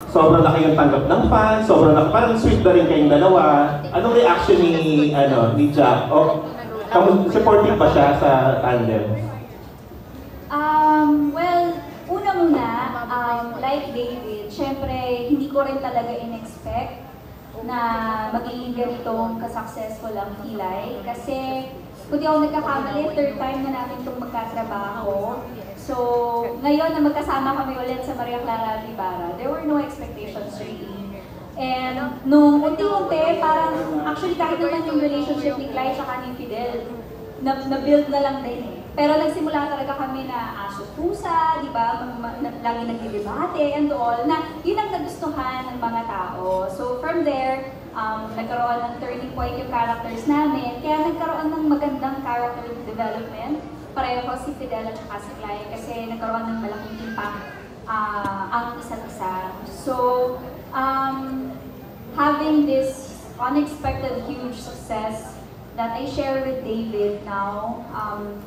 sobrang laki yung tanggap ng fans, sobrang laki, parang sweet na rin kayong dalawa. Anong reaction ni Jack? O, supportive ba siya sa tandem? Well, una muna, like David, syempre hindi ko rin talaga in-expect na magiging ganitong ka-successful ang Pilay. Kasi kung di ako nagkakamali, third time na namin itong magkatrabaho. So, ngayon na magkasama kami ulit sa Maria Clara Ibarra, there were no expectations really. And nung unti-unti, parang actually kahit naman yung relationship ni Clyde at ni Fidel, na-build na lang din eh. Pero nagsimula talaga kami na aso-pusa, di ba? Lagi nagdidebate and all, na yun ang nagustuhan ng mga tao. So from there, nagkaroon ng turning point yung characters namin, kaya nagkaroon ng magandang character development. Pareho ko si Fidel at si Clyde kasi nagkaroon ng malaking impact ang isa't isa. So, having this unexpected huge success that I share with David now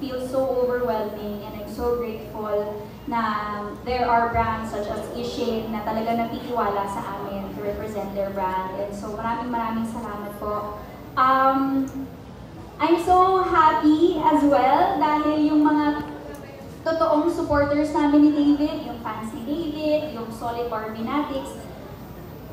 feels so overwhelming, and I'm so grateful na there are brands such as Ishin na talaga napitiwala sa amin to represent their brand. And so maraming salamat po. I'm so happy as well dahil yung mga totoong supporters namin ni David, yung fans ni David, yung Solid Barbinatics,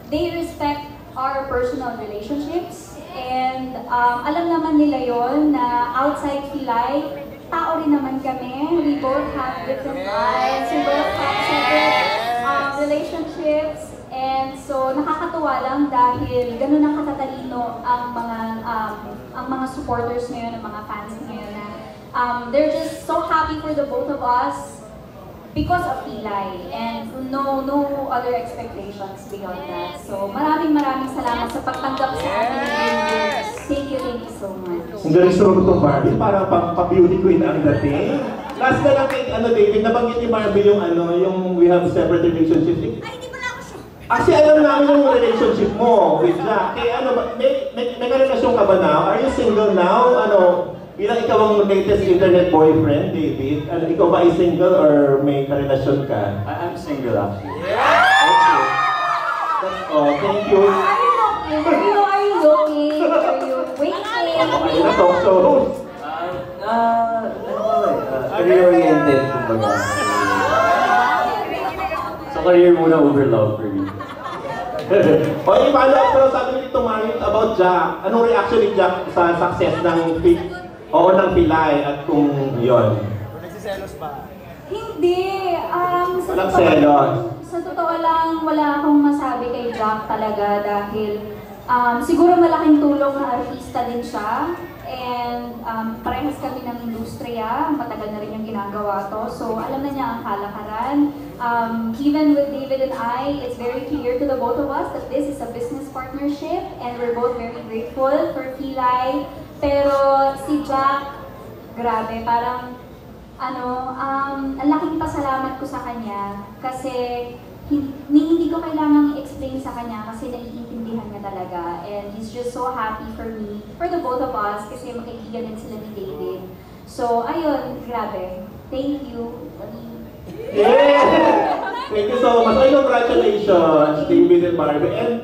they respect our personal relationships. And alam naman nila yon na outside Pilay, tao rin naman kami. We both have different lives, we both have separate relationships. And so nakakatuwa lang dahil ganun ang katatalino ang mga supporters ngayon, ang mga fans ngayon na they're just so happy for the both of us because of Pilay, and no other expectations beyond that. So maraming salamat sa pagtanggap sa atin. Thank you so much. Ang galing sumagot itong Barbie, parang pa-beauty queen ang dating. Last na lang kay David, nabanggit ni Barbie yung we have separate relationships. Ay, hindi pala ako sure. Kasi alam namin yung relationship mo with Jack. Kaya may karelasyon ka ba now? Are you single now? Bilang ikaw ang latest internet boyfriend, David, ikaw ba ay single or may karelasyon ka? I'm single actually. Yeah! Okay. That's all. Thank you. Are you looking? Are you waiting? Ano na talk show host? Career-oriented, kumbaga. So career muna over love for me. O, i-follow up pero sabi nito Mario about Jack. Anong reaction ni Jack sa success ng Pilay at kung yun? Nagsiselos ba? Hindi. Walang selos. Sa totoo lang, wala akong masabi kay Jack talaga dahil siguro malaking tulong na artista din siya. And parehas kami ng industriya, matagal na rin yung ginagawa to. So alam na niya ang kalakaran. Even with David and I, it's very clear to the both of us that this is a business partnership and we're both very grateful for Pilay. Pero si Jack, grabe, parang ang laking pasalamat ko sa kanya kasi hindi ko kailangang i-explain sa kanya kasi naiintindihan niya talaga, and he's just so happy for me, for the both of us, kasi magkaibigan din sila ni David. So ayun, grabe. Thank you. Yeah! Thank you so much. Congratulations, David and Barbie. And